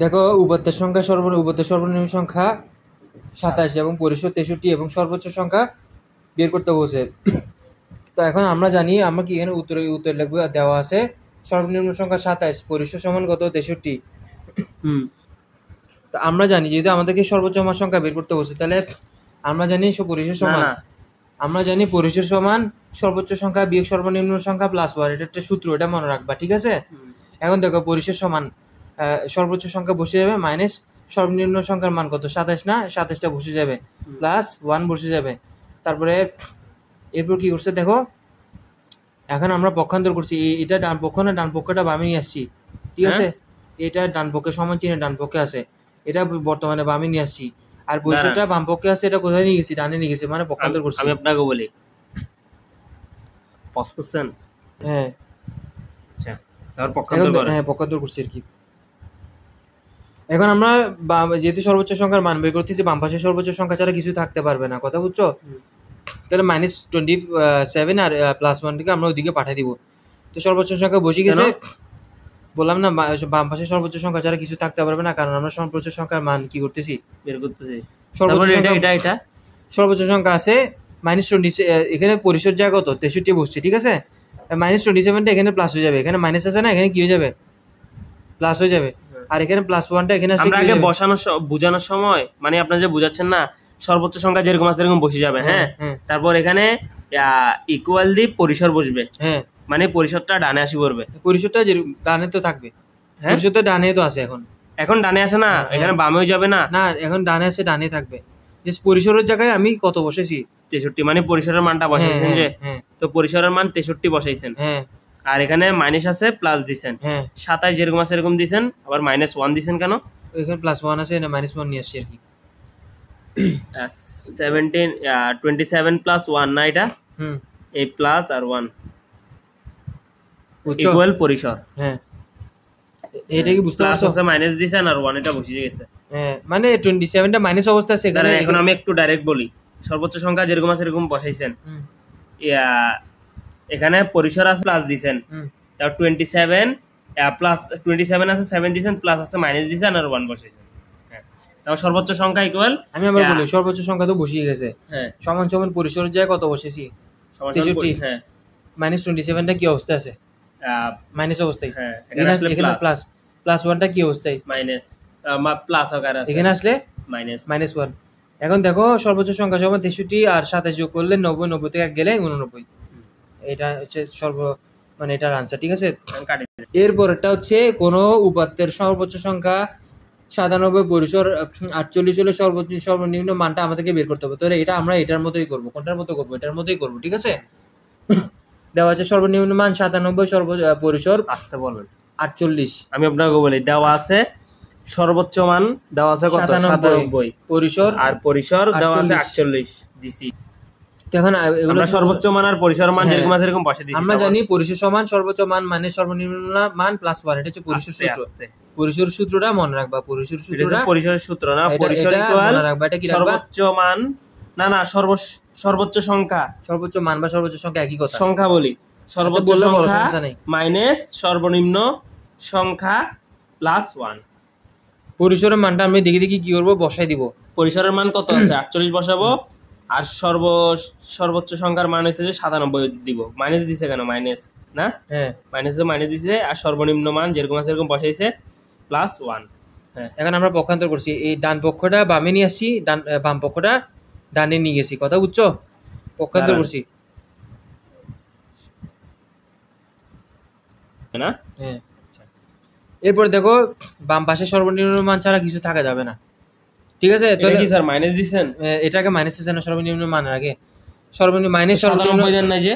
দেখো উপাত্তের সংখ্যা উপাত্তের সর্বনিম্ন সংখ্যা 27 এবং পরিসর 63 এবং সর্বোচ্চ সংখ্যা বের করতে বলছে। তো এখন আমরা জানি, আমরা কি এখানে উত্তর লিখবো, দেওয়া আছে সর্বনিম্ন সংখ্যা 27, পরিসর সমান কত 63। তো আমরা জানি যেহেতু আমাদেরকে সর্বোচ্চ সংখ্যা বের করতে বলছে, তাহলে আমরা জানি পরিসর সমান, আমরা জানি পরিসর সমান সর্বোচ্চ সংখ্যা বিয়োগ সর্বনিম্ন সংখ্যা প্লাস 1, এটা একটা সূত্র, এটা মনে রাখবা, ঠিক আছে। এখন দেখো পরিসর সমান সর্বোচ্চ সংখ্যা বসে যাবে মাইনাস সর্বনিম্ন সংখ্যার মান কত 27 না, 27টা বসে যাবে প্লাস 1 বসে যাবে। তারপরে এরপর কি করছে দেখো, এখন আমরা পক্ষান্তর করছি, এটা ডান পক্ষ না, ডান পক্ষটা বামে নিয়ে আসছি, ঠিক আছে। এটা ডান পক্ষে সমান চিহ্ন ডান পক্ষে আছে, এটা বর্তমানে বামে নিয়ে আসছি। আর পরিসরটা বাম পক্ষে আছে, এটা কোথায় নিয়ে গেছি, ডানে নিয়ে গেছি, মানে পক্ষান্তর করছি। আমি আপনাকে বলি পজ করছেন, হ্যাঁ আচ্ছা তারপর পক্ষান্তর করেন। হ্যাঁ পক্ষান্তর করছি আর কি। এখন আমরা যেহেতু সর্বোচ্চ সংখ্যার মান বের করতেছি, বাম পাশে সর্বোচ্চ সংখ্যা ছাড়া কিছু থাকতে পারবে না, কথা বুঝছো। তাহলে -27 আর +1 আমরা ওইদিকে পাঠিয়ে দিব। তো সর্বোচ্চ সংখ্যা বসে গেছে, বললাম না বাম পাশে সর্বোচ্চ সংখ্যা ছাড়া কিছু থাকতে পারবে না, কারণ আমরা সর্বোচ্চ সংখ্যার মান কি করতেছি, বের করতেছি। সর্বোচ্চ সংখ্যা এটা সর্বোচ্চ সংখ্যা আছে -20, এখানে পরিসর জায়গা কত 63 বসছে, ঠিক আছে। -27টা এখানে প্লাস হয়ে যাবে, এখানে মাইনাস আছে না, এখানে কি হয়ে যাবে প্লাস হয়ে যাবে। আর এখানে +1টা এখানে আসলে আমরা আগে বোঝানোর সময়, মানে আপনারা যে বুঝাচ্ছেন না, সর্বোচ্চ সংখ্যা যেরকম আছে এরকম বসে যাবে, হ্যাঁ। তারপর এখানে ইকুয়াল দি পরিসর বসবে, হ্যাঁ, মানে পরিসরটা ডানে আসি পড়বে, পরিসরটা যে ডানে তো থাকবে, পরিসরটা ডানে তো আছে, এখন ডানে আসে না, এখানে বামেও যাবে না, না এখন ডানে আছে, ডানে থাকবে। যে পরিসরের জায়গায় আমি কত বসেছি 63, মানে পরিসরের মানটা বসাইছেন, যে তো পরিসরের মান 63 বসাইছেন, হ্যাঁ। আর এখানে মাইনাস আছে প্লাস দিবেন, হ্যাঁ। 27 যেরকম আছে এরকম দিবেন, আবার -1 দিবেন কেন, এখানে +1 আছে না -1 নিয়ে আসছি আর কি। 27 + 1 না, এটা এই প্লাস আর 1 ইকুয়াল পরিসর, হ্যাঁ। এটা কি বুঝতে পারছো, আছে মাইনাস দিবেন আর 1 এটা বসে গেছে, হ্যাঁ, মানে 27টা মাইনাস অবস্থা আছে এখানে। এখন আমি একটু ডাইরেক্ট বলি, সর্বোচ্চ সংখ্যা যেরকম আছে এরকম বসাইছেন, এখানে পরিসর আছে প্লাস দিবেন, তাও 27 প্লাস 27 আছে 7 দিবেন, প্লাস আছে মাইনাস দিবেন আর 1 বসাইছেন, হ্যাঁ। তাও সর্বোচ্চ সংখ্যা ইকুয়াল, আমি আবার বলি সর্বোচ্চ সংখ্যা তো বসিয়ে গেছে, হ্যাঁ, সমান সমান পরিসরের জায়গায় কত বসেছি 63, হ্যাঁ। -27টা কি অবস্থা আছে, মাইনাস অবস্থায়, হ্যাঁ। এখানে প্লাস +1টা কি অবস্থায়, মাইনাস, প্লাস আকারে আছে, এখানে আসলে -1। এখন দেখো সর্বোচ্চ সংখ্যা সমান 63 আর 27 যোগ করলে 90, 90 থেকে 1 গেলে 89, এটা হচ্ছে মানে এটার আনসার, ঠিক আছে। এরপরটা হচ্ছে কোন উপাত্তের সর্বোচ্চ সংখ্যা 97, পরিসর 48 হলে সর্বনিম্ন মানটা আমাদেরকে বের করতে হবে। তাহলে এটা আমরা এটার মতোই করব, কোনটার মতো করব, এটার মতোই করব, ঠিক আছে। দেওয়া আছে সর্বনিম্ন মান 97, পরিসর আসতে বলবেন 48। আমি আপনাকে বলি, দেওয়া আছে সর্বোচ্চ মান দেওয়া আছে কত 97, পরিসর আর পরিসর দেওয়া আছে 48 দিছি। এখন এগুলো সর্বোচ্চ মান আর পরিসর মান যেরকম আছে এরকম বসে দিছি। আমরা জানি পরিসর সমান সর্বোচ্চ মান মানে সর্বনিম্ন মান প্লাস 1, এটা হচ্ছে পরিসর সূত্র। পরিসর সূত্রটা মনে রাখবা, পরিসরের সূত্র না, পরিসর ইকুয়াল সর্বোচ্চ মান, না না সর্বোচ্চ সংখ্যা, সর্বোচ্চ মান বা সর্বোচ্চ সংখ্যা একই কথা, সংখ্যা বলি, সর্বোচ্চ সংখ্যা মাইনাস সর্বনিম্ন সংখ্যা প্লাস 1। পরিসরের মানটা আমি দেখি কি করব, বসাই দিব। পরিসরের মান কত আছে 48 বসাবো, আর সর্বোচ্চ সংখ্যার মান হচ্ছে যে 97 দিব। মাইনাস দিছে কেন, মাইনাস না, হ্যাঁ মাইনাস দিছে, আর সর্বনিম্ন মান যেরকম আছে এরকম বসাইছে প্লাস 1, হ্যাঁ। এখন আমরা পক্ষান্তর করছি, এই ডান পক্ষটা বামে নিয়ে আসছি, বাম পক্ষটা ডানে নিয়ে গেছি, কথা বুঝছো, পক্ষান্তর করছি না, হ্যাঁ। এরপর দেখো বাম পাশে সর্বনিম্ন মান ছাড়া কিছু থাকা যাবে না, ঠিক আছে। তাহলে কি স্যার মাইনাস দিবেন, এটাকে মাইনাস দিবেন না, সর্বনিম্ন মানের আগে সর্বনিম্ন মাইনাস সর্বনিম্ন দেন না, যে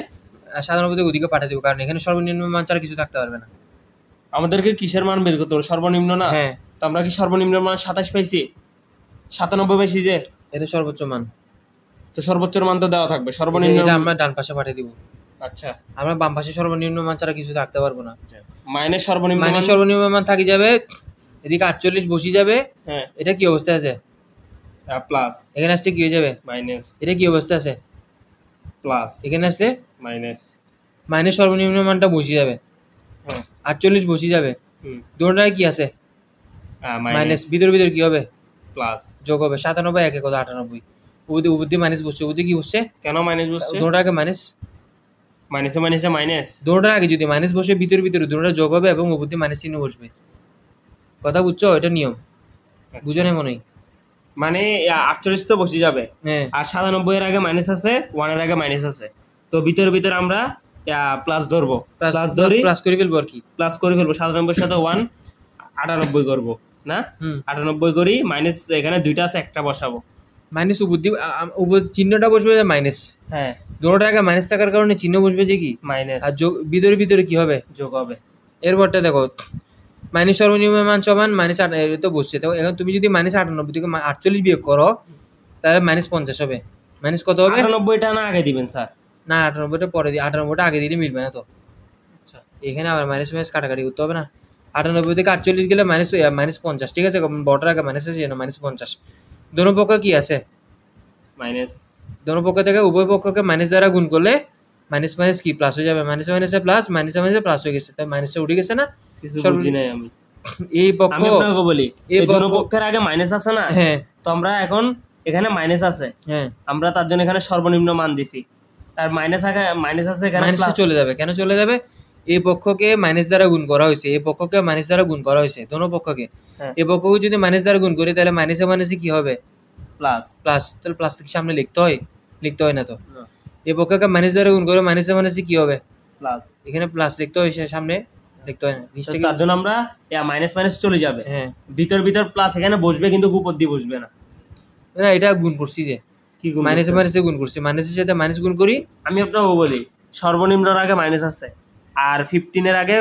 97 থেকে ওদিকে পাঠিয়ে দেব, কারণ এখানে সর্বনিম্ন মান ছাড়া কিছু থাকতে পারবে না। আমাদেরকে কিসের মান বের করতে হবে, সর্বনিম্ন না, হ্যাঁ। তো আমরা কি সর্বনিম্ন মান 27 পাইছি, 97 পাইছি, যে এটা সর্বোচ্চ মান, তো সর্বোচ্চ মান তো দেওয়া থাকবে, সর্বনিম্ন এটা আমরা ডান পাশে পাঠিয়ে দিব। আচ্ছা, আমরা বাম পাশে সর্বনিম্ন মান ছাড়া কিছু থাকতে পারবো না, মাইনাস সর্বনিম্ন মান থাকি যাবে, এদিকে 48 বসি যাবে, হ্যাঁ। এটা কি অবস্থা আছে, প্লাস, এখানে আসলে কি হয়ে যাবে মাইনাস, এটা কি অবস্থা আছে প্লাস, এখানে আসলে মাইনাস সর্বনিম্ন মানটা বসে যাবে, 48 বসে যাবে, দুটোটায় কি আছে মাইনাস ভিতরে কি হবে প্লাস যোগ হবে 97 1 কত 98 উবুদ্ধি মাইনাস বসছে উবুদ্ধি কি বসছে কেন মাইনাস বসছে দুটোর আগে মাইনাস মাইনাস দুটোর আগে যদি মাইনাস বসে ভিতরে দুটোটা যোগ হবে এবং উবুদ্ধি মাইনাস চিহ্ন বসবে কথা বুঝছো এটা নিয়ম বুঝো না মনে হয় মানে 48 তো বসে যাবে আর 97 এর আগে মাইনাস আছে 1 এর আগে মাইনাস আছে তো ভিতরে আমরা প্লাস ধরবো প্লাস করে ফেলবো আর কি প্লাস করে ফেলবো 97 এর সাথে 1 98 করব না 98 করি মাইনাস এখানে দুইটা আছে একটা বসাবো মাইনাস উবুদ্ধি চিহ্নটা বসবে মাইনাস হ্যাঁ দুটোর আগে মাইনাস থাকার কারণে চিহ্ন বসবে যে কি মাইনাস আর যোগ ভিতরে কি হবে যোগ হবে এরপরটা দেখো মাইনাস সর্বনিম্ন মান সমান মাইনাস 8 তো বসছে তো এখন তুমি যদি মাইনাস 98 থেকে 48 বিয়োগ করো তাহলে মাইনাস 50 হবে মাইনাস কত হবে 98টা না আগে দিবেন স্যার না 98টা পরে দিই 98টা আগে দিলে মিলবে না তো আচ্ছা এখানে আবার মাইনাস কাটাকাটি করতে হবে না 98 থেকে 48 গেলে মাইনাস 50 ঠিক আছে বড়টার আগে মাইনাস আছে মাইনাস 50 দোনো পক্ষ কি আছে মাইনাস দোনো পক্ষ থেকে উভয় পক্ষকে মাইনাস দ্বারা গুণ করলে মাইনাস কি প্লাস হয়ে যাবে মাইনাসে প্লাস মাইনাসে প্লাস হয়ে গেছে তাই মাইনাসে উঠে গেছে না কিছু বুঝি নাই আমি এই পক্ষ আমি আপনাকে বলি এই দোনো পক্ষের আগে মাইনাস আছে না হ্যাঁ তো আমরা এখন এখানে মাইনাস আছে হ্যাঁ আমরা তার জন্য এখানে সর্বনিম্ন মান দিছি আর মাইনাস আছে এখানে মাইনাসে চলে যাবে কেন চলে যাবে এই পক্ষকে মাইনাস দ্বারা গুণ করা হয়েছে এই পক্ষকে মাইনাস দ্বারা গুণ করা হয়েছে দোনো পক্ষকে এই পক্ষকে যদি মাইনাস দ্বারা গুণ করি তাহলে মাইনাসে কি হবে প্লাস তাহলে প্লাস কি সামনে লিখতে হয় না তো এই পক্ষকে মাইনাস দ্বারা গুণ করে মাইনাসে কি হবে প্লাস এখানে প্লাস লিখতে হয় সামনে লিখতে হয় না তার জন্য আমরা মাইনাস চলে যাবে হ্যাঁ ভিতর প্লাস এখানে বসবে কিন্তু উপর দিয়ে বসবে না না এটা গুণ করছি যে কি গুণ মাইনাসে গুণ করছি মাইনাসের সাথে মাইনাস গুণ করি আমি আপনাকে বলি সর্বনিম্নর আগে মাইনাস আছে আর 15 এর আগে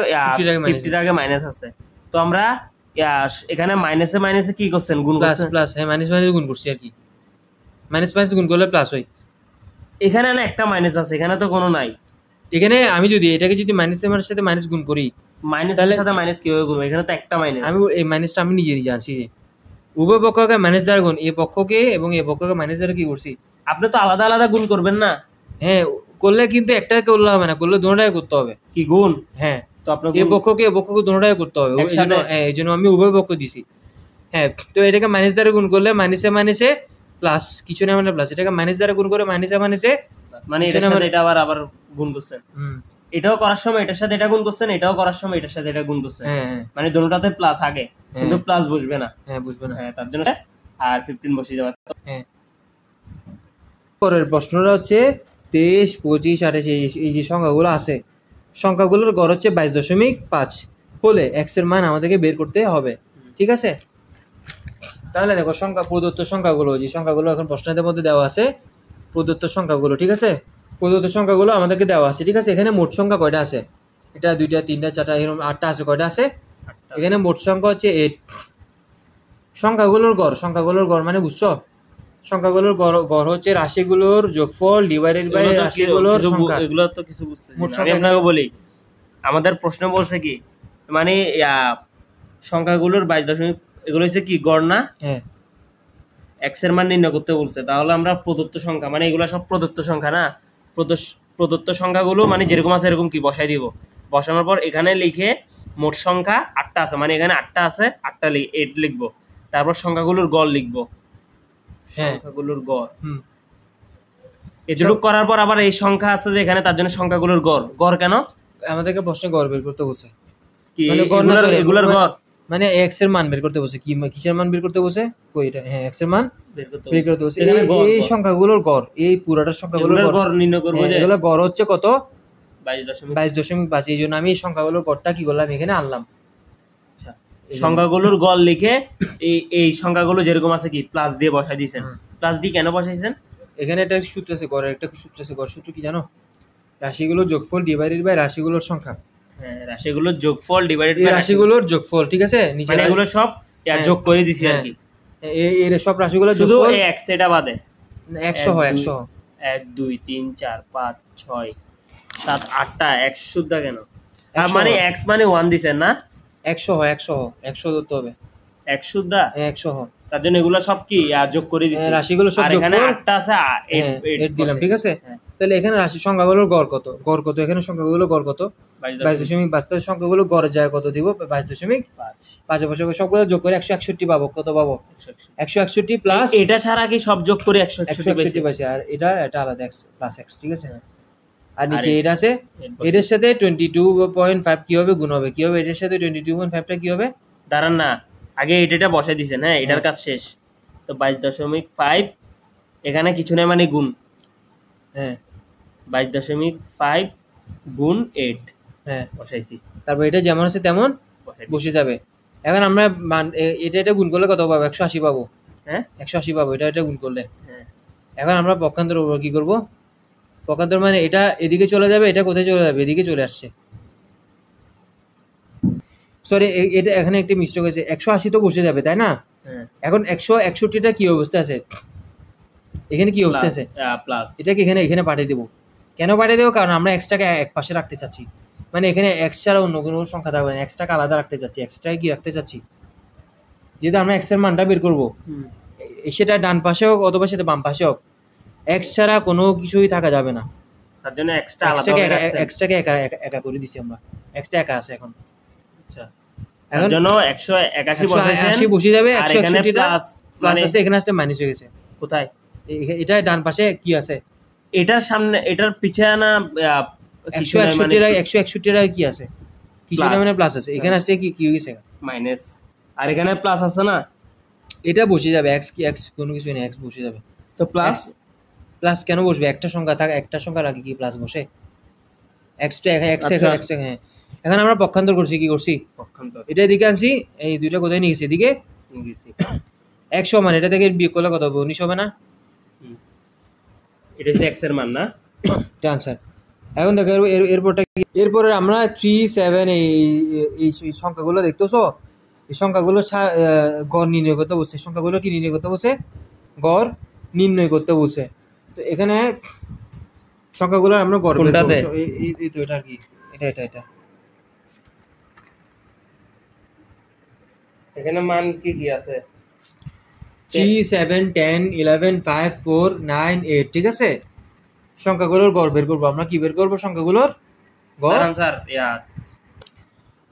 50 এর আগে মাইনাস আছে তো আমরা এখানে মাইনাসে কি করছেন গুণ করছেন প্লাস হ্যাঁ মাইনাস গুণ করছি আর কি মাইনাস গুণ করলে প্লাস হয় এখানে না একটা মাইনাস আছে এখানে তো কোনো নাই এখানে আমি যদি এটাকে যদি মাইনাসের সাথে মাইনাস গুণ করি মাইনাসের সাথে মাইনাস কিভাবে গুণ এখানে তো একটা মাইনাস আমি এই মাইনাসটা আমি নিজেই জানছি যে উভয় পক্ষকে মাইনাস দ্বারা গুণ এই পক্ষকে এবং এই পক্ষকে মাইনাস দ্বারা কি করছি আপনি তো আলাদা গুণ করবেন না হ্যাঁ করলে কিন্তু একটা করলে হবে না করলে দুটোটাই করতে হবে কি গুণ হ্যাঁ তো আপনার এই পক্ষকে দুটোটাই করতে হবে এই জন্য আমি উভয় পক্ষ দিছি হ্যাঁ তো এটাকে মাইনাস দ্বারা গুণ করলে মাইনাসে প্লাস কিছু না মানে প্লাস এটাকে মাইনাস দ্বারা গুণ করে মাইনাসে মানে এটার সাথে এটা আবার গুণ করছেন এটাও করার সময় এটার সাথে এটা গুণ করছেন এটাও করার সময় এটার সাথে এটা গুণ করছেন মানে দুটোটাতে প্লাস আগে কিন্তু প্লাস বসবে না বুঝবে না তার জন্য আর 15 বসিয়ে যাবে পরের প্রশ্নটা হচ্ছে 23 25 28 এই যে সংখ্যাগুলো আছে সংখ্যাগুলোর গড় হচ্ছে 22.5 হলে x এর মান আমাদেরকে বের করতে হবে ঠিক আছে তাহলে দেখো প্রদত্ত সংখ্যাগুলো যে সংখ্যাগুলো এখন প্রশ্নের মধ্যে দেওয়া আছে প্রদত্ত সংখ্যাগুলো ঠিক আছে প্রদত্ত সংখ্যাগুলো আমাদেরকে দেওয়া আছে ঠিক আছে এখানে মোট সংখ্যা কয়টা আছে এটা 2টা 3টা 4টা এরকম 8টা আছে কয়টা আছে এখানে মোট সংখ্যা হচ্ছে 8 সংখ্যাগুলোর গড় মানে বুঝছো সংখ্যাগুলোর গড় হচ্ছে রাশিগুলোর যোগফল ডিভাইডেড বাই রাশিগুলোর সংখ্যা এগুলো তো কিছু বুঝতেছি না আমি আপনাকে বলি আমাদের প্রশ্ন বলছে কি মানে সংখ্যাগুলোর 22 এগুলো হচ্ছে কি গড় না হ্যাঁ x এর মান নির্ণয় করতে বলছে তাহলে আমরা প্রদত্ত সংখ্যা মানে এগুলো সব প্রদত্ত সংখ্যা না প্রদত্ত সংখ্যাগুলো মানে যেরকম আছে এরকম কি বসাই দিব বসানোর পর এখানে লিখে মোট সংখ্যা 8টা আছে মানে এখানে 8টা আছে 8টা 8 লিখবো তারপর সংখ্যাগুলোর গড় লিখবো সংখ্যাগুলোর গড় এটুকু করার পর আবার এই সংখ্যা আছে যে এখানে তার জন্য সংখ্যাগুলোর গড় কেন আমাদেরকে প্রশ্নে গড় বের করতে বলছে কি এগুলোর গড় মানে x এর মান বের করতে বলছে কি কিসের মান বের করতে বলছে কই এটা হ্যাঁ x এর মান বের করতে বলছে এই সংখ্যাগুলোর গড় এই পুরোটা সংখ্যাগুলোর গড় নির্ণয় করব যে এগুলো গড় হচ্ছে কত 22.5 এই জন্য আমি এই সংখ্যাগুলোর গড়টা কি করলাম এখানে আনলাম আচ্ছা সংখ্যাগুলোর গড় লিখে এই সংখ্যাগুলো যেরকম আছে কি প্লাস দিয়ে বসাই দিয়েছেন প্লাস দিয়ে কেন বসাইছেন এখানে একটা সূত্র আছে গড়ের একটা সূত্র আছে গড় সূত্র কি জানো রাশিগুলোর যোগফল ডিভাইডেড বাই রাশিগুলোর সংখ্যা হ্যাঁ রাশিগুলোর যোগফল ডিভাইডেড বাই রাশিগুলোর যোগফল ঠিক আছে নিচে মানে এগুলো সব যোগ করে দিছি আর কি এই সব রাশিগুলোর যোগফল শুধু x এটা বাদে 100 হয় 100 1 2 3 4 5 6 7 8টা x শুদ্ধ কেন আর মানে x মানে 1 দিবেন না 100 হয় 100 ধরতে হবে 1 শুদ্ধ 100 হয় তার জন্য এগুলো সব কি যোগ করে দিছি রাশিগুলো সব যোগ আর এখানে 8টা আছে 8 দিলাম ঠিক আছে তাহলে এখানে রাশি সংখ্যাগুলোর গড় কত, গড় কত, এখানে সংখ্যাগুলো গড় কত 22.5, সংখ্যাগুলো গড় যায় কত দিব 22.5, বসে সবগুলো যোগ করে 161 পাবো, কত পাবো 161 প্লাস এটা ছাড়া কি সব যোগ করে 161 পাইছে, আর এটা আলাদা প্লাস x, ঠিক আছে। আর নিচে এটা আছে, এটার সাথে 22.5 কি হবে গুণ হবে, কি হবে এটার সাথে 22.5টা কি হবে, দাঁড়ান না আগে এটা বসাই দিয়েছেন, হ্যাঁ এটার কাজ শেষ। তো 22.5 এখানে কিছু নেই মানে গুণ, হ্যাঁ 22.5 গুণ 8, হ্যাঁ বসাইছি। তারপর এটা যেমন আছে তেমন বসে যাবে। এখন আমরা এটা গুণ করলে কত পাবো 180 পাবো, হ্যাঁ 180 পাবো এটা গুণ করলে। এখন আমরা পক্ষান্তর উপর কি করব, পক্ষান্তর মানে এটা এদিকে চলে যাবে, এটা কোথায় চলে যাবে, এদিকে চলে আসছে, সরি এটা এখানে একটা মিস্টেক হয়েছে, 180 তো বসে যাবে তাই না। এখন 161টা কি অবস্থা আছে, এখানে কি অবস্থা আছে প্লাস, এটাকে এখানে পাঠিয়ে দেবো। কেন পাঠিয়ে দেবো, কারণ আমরা এক্সটাকে এক পাশে রাখতে চাচ্ছি, মানে এখানে এক্স ছাড়া অন্য কোনো সংখ্যা থাকবে না, এক্সটাকে আলাদা রাখতে চাচ্ছি, এক্সটাকে কি রাখতে চাচ্ছি, যেহেতু আমরা এক্স এর মানটা বের করবো, সেটা ডান পাশে হোক অথবা সেটা বাম পাশে হোক, এক্স ছাড়া কোনো কিছুই থাকা যাবে না, তার জন্য এক্সটাকে একা করে দিছি আমরা, এক্সটা একা আছে এখন। আচ্ছা এর জন্য 181 বসে যাবে, আর এখানে প্লাস আছে, এখানে আসলে মাইনাস হয়ে গেছে, কোথায় এটা ডান পাশে কি আছে, এটার সামনে এটার পিছে না 161 কি আছে, কিছু না মানে প্লাস আছে, এখানে আসলে কি হয়ে গেছে মাইনাস, আর এখানে প্লাস আছে না, এটা বসে যাবে, এক্স কি এক্স কোনো কিছু নেই, এক্স বসে যাবে। তো প্লাস কেন বসবে, একটা সংখ্যা থাকে, একটা সংখ্যার আগে কি প্লাস বসে, এক্সটা এক্স, হ্যাঁ। এখন আমরা পক্ষান্তর করছি, কি করছি পক্ষান্তর, এটা এদিকে আনছি, এই দুইটা কোথায় নিয়ে গেছি, এদিকে নিয়ে গেছি, 100 মানে এটা থেকে বিয়োগ করলে কত হবে 19 হবে না, এটা হচ্ছে x এর মান না, এটা आंसर। এখন দেখো এরপরে আমরা 3 7 এই সংখ্যাগুলো দেখতেছো, এই সংখ্যাগুলো গড় নির্ণয় করতে বলছে, সংখ্যাগুলো কি নির্ণয় করতে বলছে, গড় নির্ণয় করতে বলছে। তো এখানে সংখ্যাগুলো আমরা গড় বের করব, এই তো এটা কি, এটা এখানে মান কি আছে 3 7 10 11 5 4 9 8, ঠিক আছে। সংখ্যাগুলোর গড় বের করব, আমরা কি বের করব, সংখ্যাগুলোর গড়। आंसर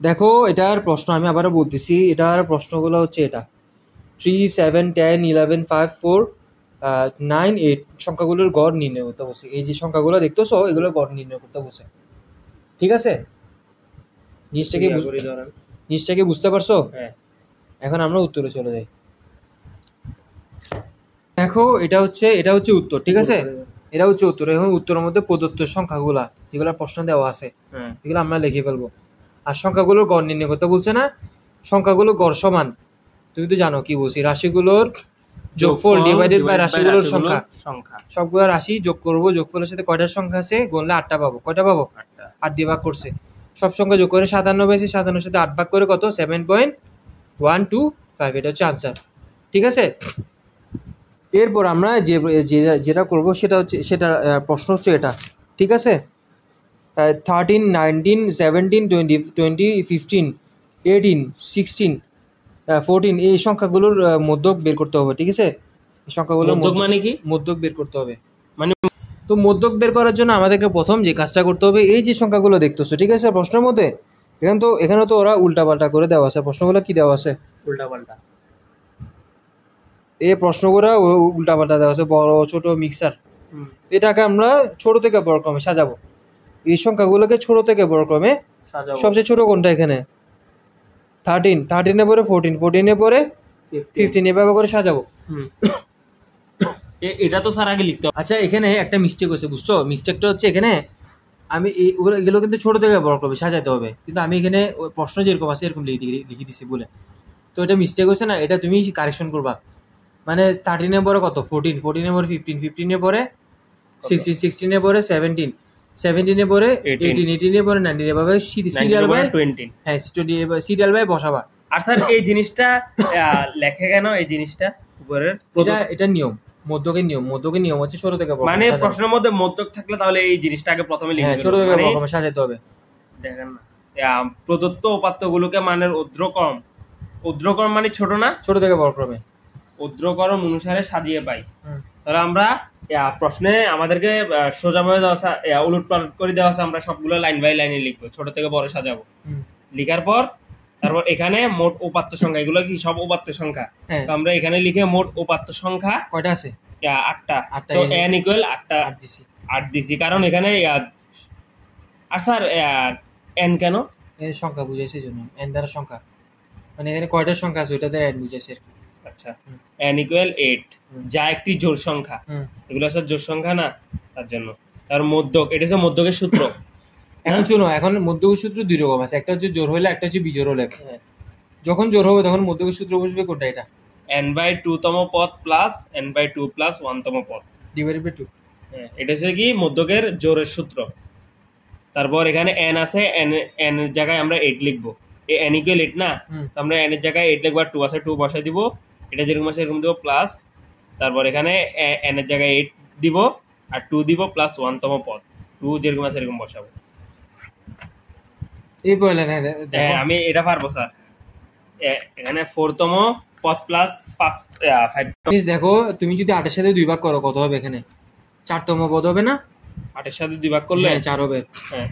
দেখো এটার প্রশ্ন আমি আবারও বলতেছি, এটার প্রশ্নগুলো হচ্ছে এটা 3 7 10 11 5 4 9 8 সংখ্যাগুলোর গড় নির্ণয় করতে বলছে। এই যে সংখ্যাগুলো দেখতেছো এগুলোর গড় নির্ণয় করতে বলছে, ঠিক আছে। জিনিসটাকে বুঝতে পারছো? হ্যাঁ। এখন আমরা উত্তরে চলে যাই। দেখো এটা হচ্ছে উত্তর, ঠিক আছে। এটা হচ্ছে উত্তর। এখন উত্তরের মধ্যে প্রদত্ত সংখ্যাগুলা যেগুলো প্রশ্ন দেওয়া আছে এগুলো আমরা লিখে ফেলবো। আর সংখ্যাগুলোর গড় নির্ণয় করতে বলছে না, সংখ্যাগুলোর গড় সমান, তুমি তো জানো কি বলছি, রাশিগুলোর যোগফল ডিভাইডেড বাই রাশিগুলোর সংখ্যা। সবগুলো রাশি যোগ করবো, যোগফলের সাথে কয়টার সংখ্যা আছে গুনলে 8টা পাবো। কয়টা পাবো? 8 দিয়ে ভাগ করছে। সব সংখ্যা যোগ করে 57 পেয়েছে, 57 সাথে 8 ভাগ করে কত? 7.125। এটা হচ্ছে আনসার, ঠিক আছে। এরপর আমরা যেটা করবো সেটা প্রশ্ন হচ্ছে এটা, ঠিক আছে। 13 19 17 20 20 15 18 16 14 এই সংখ্যাগুলোর মধ্যক বের করতে হবে, ঠিক আছে। এই সংখ্যাগুলোর মধ্যক মানে কি? মধ্যক বের করতে হবে। মানে তো মধ্যক বের করার জন্য আমাদেরকে প্রথম যে কাজটা করতে হবে, এই যে সংখ্যাগুলো দেখতেছো, ঠিক আছে, প্রশ্নের মধ্যে এখানে তো ওরা উল্টাপাল্টা করে দেওয়া আছে। প্রশ্নগুলো কি দেওয়া আছে? উল্টাপাল্টা। এই প্রশ্নগুলো উল্টাপাল্টা দেওয়া আছে, বড় ছোট মিক্সার। এটাকে আমরা ছোট থেকে বড় ক্রমে সাজাবো। এই সংখ্যাগুলোকে ছোট থেকে বড় ক্রমে সাজাবো। সবচেয়ে ছোট কোনটা? এখানে 13, 13 পরে 14, 14 পরে 15, এভাবে করে সাজাবো। এটা তো স্যার আগে লিখতে হবে। আচ্ছা, এখানে একটা মিস্টেক হয়েছে, বুঝছো? মিস্টেকটা হচ্ছে এখানে আমি এগুলো কিন্তু ছোট থেকে বড় ক্রমে সাজাতে হবে, কিন্তু আমি এখানে প্রশ্ন যেরকম আছে এরকম লিখে দিছি বলে, তো এটা মিস্টেক হয়েছে না, এটা তুমি কারেকশন করবা। মানে 13 পরে কত? 14, 14 পরে 15, 15 পরে 16, 16 পরে 17, 17 পরে 18, 18 পরে 19, এভাবে সিরিয়াল বাই 20। হ্যাঁ, সিরিয়াল বাই বসাবা। আর স্যার এই জিনিসটা লেখে কেন? এই জিনিসটা উপরের এটা নিয়ম, মধ্যকের নিয়ম হচ্ছে ছোট থেকে বড়। মানে প্রশ্নের মধ্যে মধ্যক থাকলে তাহলে এই জিনিসটা আগে প্রথমে লিখে দিতে হবে। ছোট থেকে বড় ক্রমে সাজাতে হবে। দেখেন না, প্রদত্ত উপাত্তগুলোকে মানের ঊর্ধ্বক্রম মানে ছোট না, ছোট থেকে বড় ক্রমে ঊর্ধ্বক্রম অনুসারে সাজিয়ে পাই। তাহলে আমরা প্রশ্নে আমাদেরকে সোজাভাবে দেওয়া আছে, উলট পালট করে দেওয়া আছে, আমরা সবগুলো লাইন বাই লাইনে লিখবো, ছোট থেকে বড় সাজাবো। লিখার পর তারপর এখানে মোট উপাত্ত সংখ্যা, এগুলো কি সব উপাত্ত সংখ্যা, তো আমরা এখানে লিখে মোট উপাত্ত সংখ্যা কয়টা আছে? 8টা। তো n ইকুয়াল 8টা 8 দিছি, কারণ এখানে আর স্যার n কেন? সংখ্যা বুঝাইছে জন্য, n দ্বারা সংখ্যা, মানে এখানে কয়টা সংখ্যা আছে ওটা দ্বারা n বুঝাইছে আর কি। আচ্ছা, n ইকুয়াল 8, যা একটি জোড় সংখ্যা। এগুলো স্যার জোড় সংখ্যা না, তার জন্য। আর মধ্যক, এটা হচ্ছে মধ্যকের সূত্র। এখন শুনো, এখন মধ্যকের সূত্র দুই রকম আছে, একটা হচ্ছে জোড় হলে, একটা হচ্ছে বিজোড় হলে। যখন জোড় হবে তখন মধ্যকের সূত্র বসবে কোনটা? এটা n/2 তম পদ প্লাস n/2 প্লাস 1 তম পদ ডিভাইডেড বাই 2। এটা হচ্ছে কি মধ্যকের জোড়ের সূত্র। তারপর এখানে n আছে, n এর জায়গায় আমরা 8 লিখবো। n ইকুয়াল 8 না, তো আমরা n এর জায়গায় 8 লিখবো, আর 2 আছে 2 বসাই দিব, এটা যেরকম আছে এরকম দিব প্লাস, তারপর এখানে n এর জায়গায় 8 দিব আর 2 দিব প্লাস 1 তম পদ, 2 যেরকম আছে এরকম বসাবো। এই বলেন, হ্যাঁ আমি এটা পারবো স্যার। এখানে 4 তম পদ প্লাস 5। দেখো তুমি যদি 8 এর সাথে 2 ভাগ করো কত হবে? এখানে 4 তম পদ হবে না? 8 এর সাথে 2 ভাগ করলে 4 হবে। হ্যাঁ,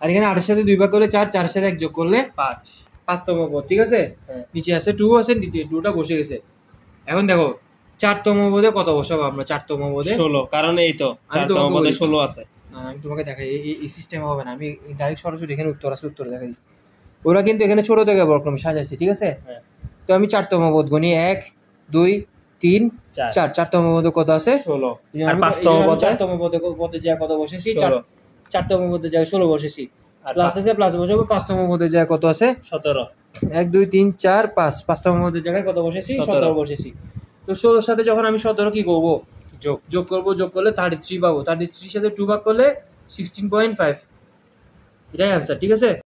আর এখানে 8 এর সাথে 2 ভাগ করলে 4, 4 এর সাথে 1 যোগ করলে 5 তম পদ, ঠিক আছে? নিচে আছে 2 আছে, 2টা বসে গেছে। এখন দেখো 4 তম পদে কত বসাবো আমরা? 4 তম পদে 16, কারণ এই তো 4 তম পদে 16 আছে। না আমি তোমাকে দেখাই, এই সিস্টেম হবে না, আমি ডাইরেক্ট সরাসরি এখানে উত্তর আছে, উত্তর দেখাই দিচ্ছি। ওরা কিন্তু এখানে ছোট থেকে বড় ক্রমে সাজাইছে, ঠিক আছে? তো আমি 4 তম পদ গণি, 1 2 3 4, 4 তম পদে কত আছে? 16। আর 5 তম পদে 4 তম পদে যা কত বসেছি? 4 তম পদে যা 16 বসেছি, প্লাস আছে প্লাস বসাবো। 5 তম পদে যা কত আছে? 17। 1 2 3 4 5, 5 তম পদের জায়গায় কত বসেছি? 17 বসেছি। তো 16 সাথে যখন আমি 17 কি করব? যোগ করব, যোগ করলে 33 পাবো, 33 সাথে 2 ভাগ করলে 16.5, এটাই आंसर, ঠিক আছে?